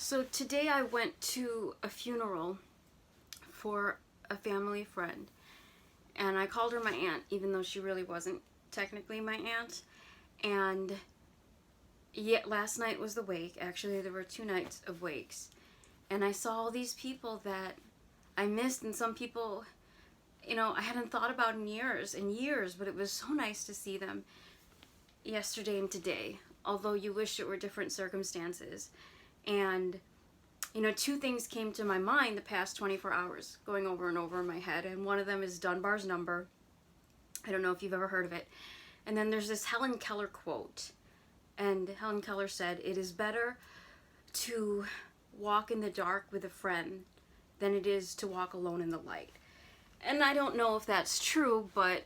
So today I went to a funeral for a family friend, and I called her my aunt, even though she really wasn't technically my aunt. And yet last night was the wake. Actually, there were 2 nights of wakes, and I saw all these people that I missed, and some people, I hadn't thought about in years and years, but it was so nice to see them yesterday and today, although you wish it were different circumstances. And two things came to my mind the past 24 hours, going over and over in my head, and one of them is Dunbar's number. I don't know if you've ever heard of it. And then there's this Hellen Keller quote, and Hellen Keller said, "It is better to walk in the dark with a friend than it is to walk alone in the light." And I don't know if that's true, but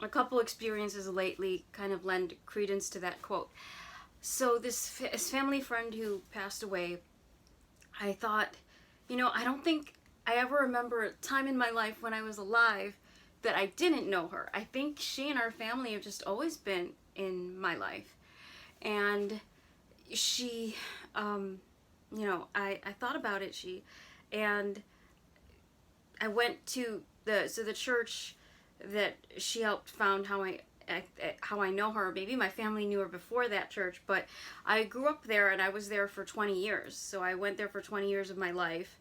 a couple experiences lately kind of lend credence to that quote. So this family friend who passed away, I thought, I don't think I ever remember a time in my life when I was alive that I didn't know her. I think she and our family have just always been in my life. And she, I thought about it, and I went to the church that she helped found, how I know her. Maybe my family knew her before that church, but I grew up there and I was there for 20 years. So I went there for 20 years of my life.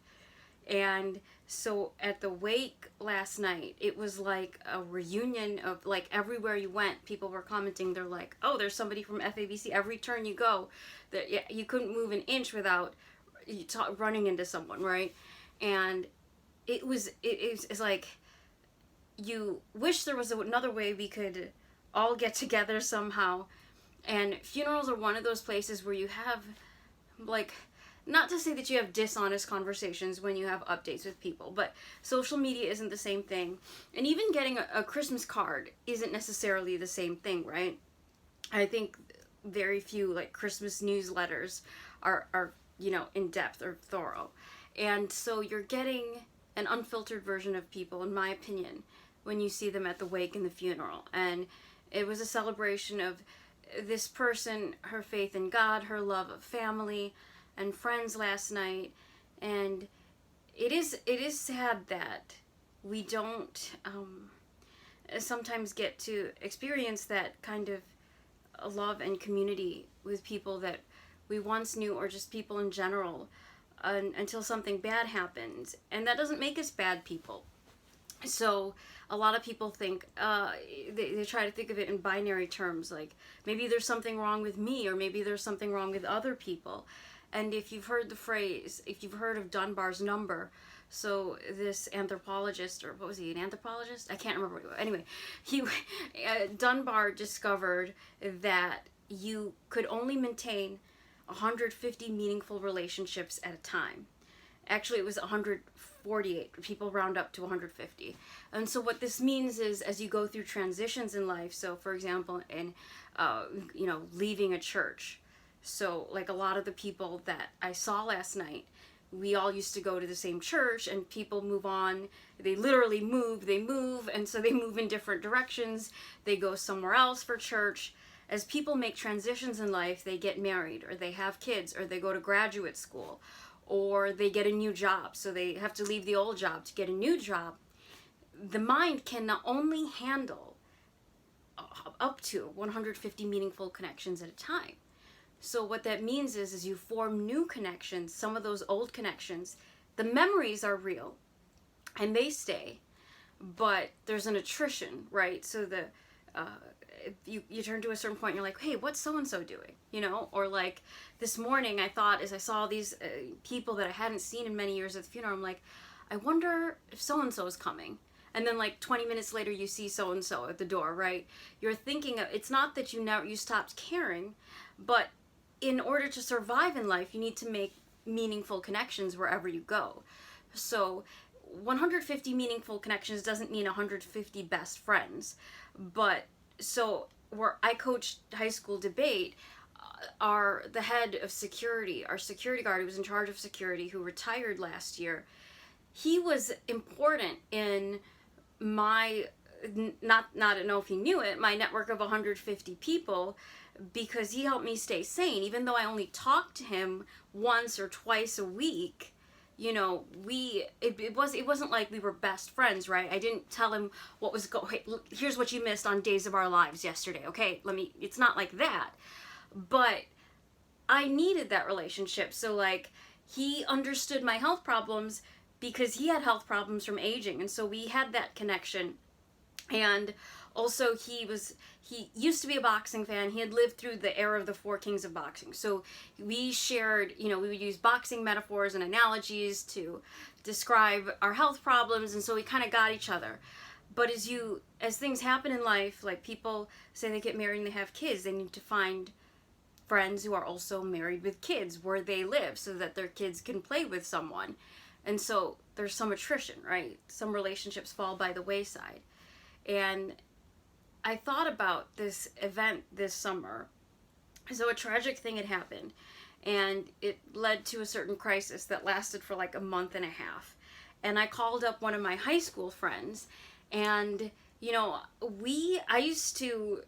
And so at the wake last night, it was like a reunion of, like, everywhere you went, people were commenting. They're like, "Oh, there's somebody from FABC." Every turn you go, that you couldn't move an inch without running into someone, right? And it's like, you wish there was another way we could all get together somehow. And funerals are one of those places where you have, like, not to say that you have dishonest conversations when you have updates with people, but social media isn't the same thing. And even getting a Christmas card isn't necessarily the same thing, right? I think very few, like, Christmas newsletters are in depth or thorough. And so you're getting an unfiltered version of people, in my opinion, when you see them at the wake and the funeral. And it was a celebration of this person, her faith in God, her love of family and friends last night. And it is sad that we don't sometimes get to experience that kind of love and community with people that we once knew, or just people in general, until something bad happens. And that doesn't make us bad people. So a lot of people think, they try to think of it in binary terms, like maybe there's something wrong with me, or maybe there's something wrong with other people. And if you've heard the phrase, if you've heard of Dunbar's number, so this anthropologist, or what was he, an anthropologist? I can't remember. Anyway, Dunbar discovered that you could only maintain 150 meaningful relationships at a time. Actually, it was 148. People round up to 150. And so what this means is, as you go through transitions in life, so for example, in, leaving a church. So like a lot of the people that I saw last night, we all used to go to the same church, and people move on. They literally move, and so they move in different directions. They go somewhere else for church. As people make transitions in life, they get married, or they have kids, or they go to graduate school, or they get a new job, so they have to leave the old job to get a new job. The mind can not only handle up to 150 meaningful connections at a time. So what that means is you form new connections. Some of those old connections, the memories are real and they stay, but there's an attrition, right? So you turn to a certain point and you're like, "Hey, what's so-and-so doing?" Or like this morning, I thought, as I saw these people that I hadn't seen in many years at the funeral, I'm like, I wonder if so-and-so is coming. And then like 20 minutes later, you see so-and-so at the door, right? You're thinking it's not that you stopped caring, but in order to survive in life, you need to make meaningful connections wherever you go. So 150 meaningful connections doesn't mean 150 best friends. But so where I coached high school debate, the head of security, our security guard who was in charge of security, who retired last year, he was important in my, not know if he knew it, my network of 150 people. because he helped me stay sane. Even though I only talked to him once or twice a week, you know, it wasn't like we were best friends, right? I didn't tell him what was hey, here's what you missed on Days of Our Lives yesterday. Okay, it's not like that. But I needed that relationship. So like, he understood my health problems because he had health problems from aging, and so we had that connection. And also he used to be a boxing fan. He had lived through the era of the four kings of boxing. So we shared, you know, we would use boxing metaphors and analogies to describe our health problems, and so we kind of got each other. But as things happen in life, like people say they get married and they have kids, they need to find friends who are also married with kids where they live so that their kids can play with someone. And so there's some attrition, right? Some relationships fall by the wayside. And I thought about this event this summer. So a tragic thing had happened, and it led to a certain crisis that lasted for like a month and a half. And I called up one of my high school friends, and, you know, I used to,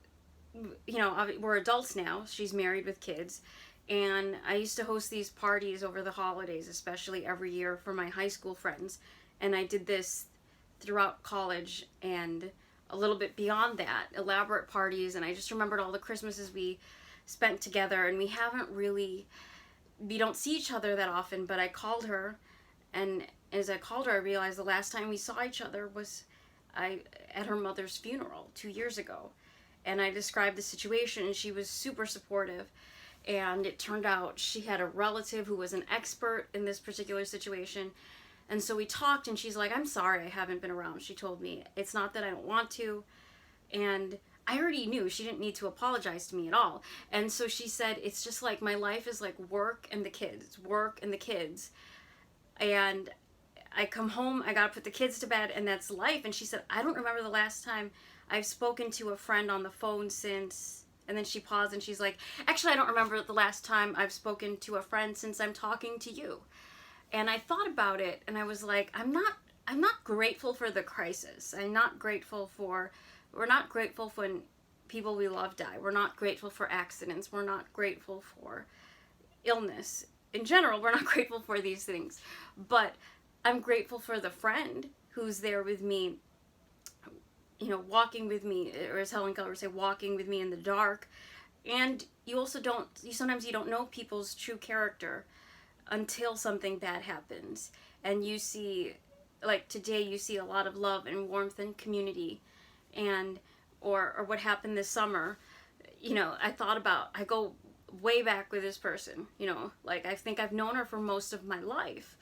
you know, we're adults now. She's married with kids. And I used to host these parties over the holidays, especially every year for my high school friends. And I did this throughout college and a little bit beyond that, elaborate parties. And I just remembered all the Christmases we spent together, and we don't see each other that often. But I called her, and as I called her, I realized the last time we saw each other was at her mother's funeral 2 years ago. And I described the situation, and she was super supportive. And it turned out she had a relative who was an expert in this particular situation. And so we talked, and she's like, I'm sorry I haven't been around. She told me, it's not that I don't want to. And I already knew she didn't need to apologize to me at all. And so she said, it's just like my life is like work and the kids, work and the kids. And I come home, I gotta put the kids to bed, and that's life. And she said, I don't remember the last time I've spoken to a friend on the phone since... And then she paused, and she's like, actually, I don't remember the last time I've spoken to a friend since I'm talking to you. And I thought about it, and I was like, I'm not grateful for the crisis. We're not grateful when people we love die. We're not grateful for accidents. We're not grateful for illness. In general, we're not grateful for these things. But I'm grateful for the friend who's there with me, you know, walking with me, or as Hellen Keller would say, walking with me in the dark. And sometimes you don't know people's true character until something bad happens. And you see, like today, you see a lot of love and warmth and community. And, or what happened this summer, you know, I go way back with this person, you know, like I think I've known her for most of my life.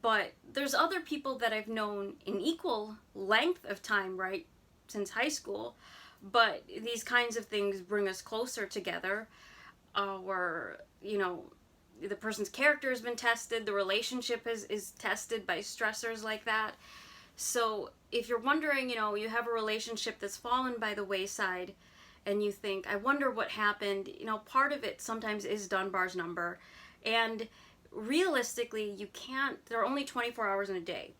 But there's other people that I've known in equal length of time, right? Since high school, but these kinds of things bring us closer together, where, you know, the person's character has been tested, the relationship is tested by stressors like that. So if you're wondering, you know, you have a relationship that's fallen by the wayside, and you think, I wonder what happened, you know, part of it sometimes is Dunbar's number. And realistically, there are only 24 hours in a day.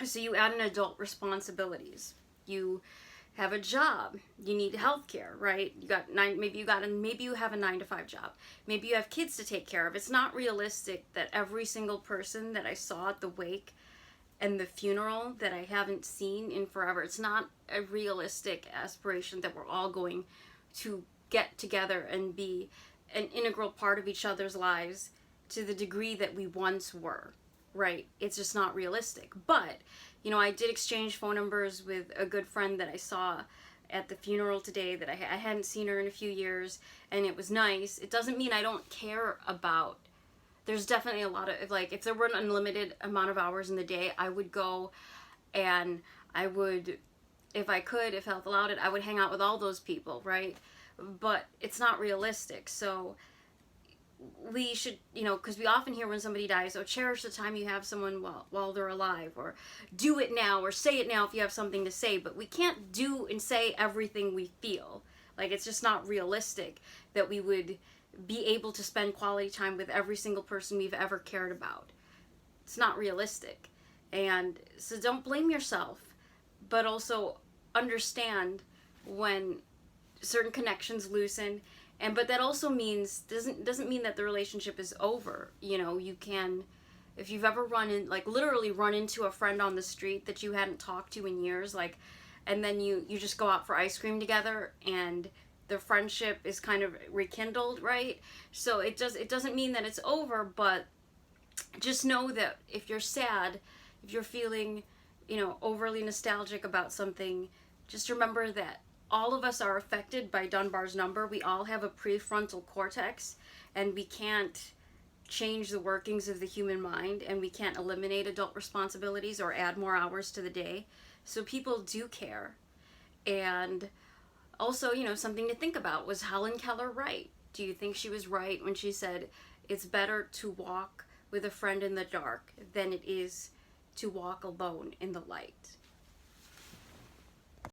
So you add in adult responsibilities. You have a job, you need health care, right? Maybe you have a 9-to-5 job. Maybe you have kids to take care of. It's not realistic that every single person that I saw at the wake and the funeral that I haven't seen in forever, it's not a realistic aspiration that we're all going to get together and be an integral part of each other's lives to the degree that we once were, right? It's just not realistic. But you know, I did exchange phone numbers with a good friend that I saw at the funeral today that I hadn't seen her in a few years, and it was nice. It doesn't mean I don't care about... There's definitely a lot of, like, if there were an unlimited amount of hours in the day, I would go, and I would, if I could, if health allowed it, I would hang out with all those people, right? But it's not realistic, so we should, you know, because we often hear when somebody dies, oh, cherish the time you have someone while they're alive, or do it now, or say it now if you have something to say. But we can't do and say everything we feel. Like, it's just not realistic that we would be able to spend quality time with every single person we've ever cared about. It's not realistic. And so don't blame yourself, but also understand when certain connections loosen, but that also means doesn't mean that the relationship is over. You know, you can, if you've ever literally run into a friend on the street that you hadn't talked to in years, like, and then you just go out for ice cream together, and the friendship is kind of rekindled, right? So it doesn't mean that it's over, but just know that if you're sad, if you're feeling, you know, overly nostalgic about something, just remember that all of us are affected by Dunbar's number. We all have a prefrontal cortex, and we can't change the workings of the human mind, and we can't eliminate adult responsibilities or add more hours to the day. So people do care. And also, you know, something to think about, was Hellen Keller right? Do you think she was right when she said it's better to walk with a friend in the dark than it is to walk alone in the light?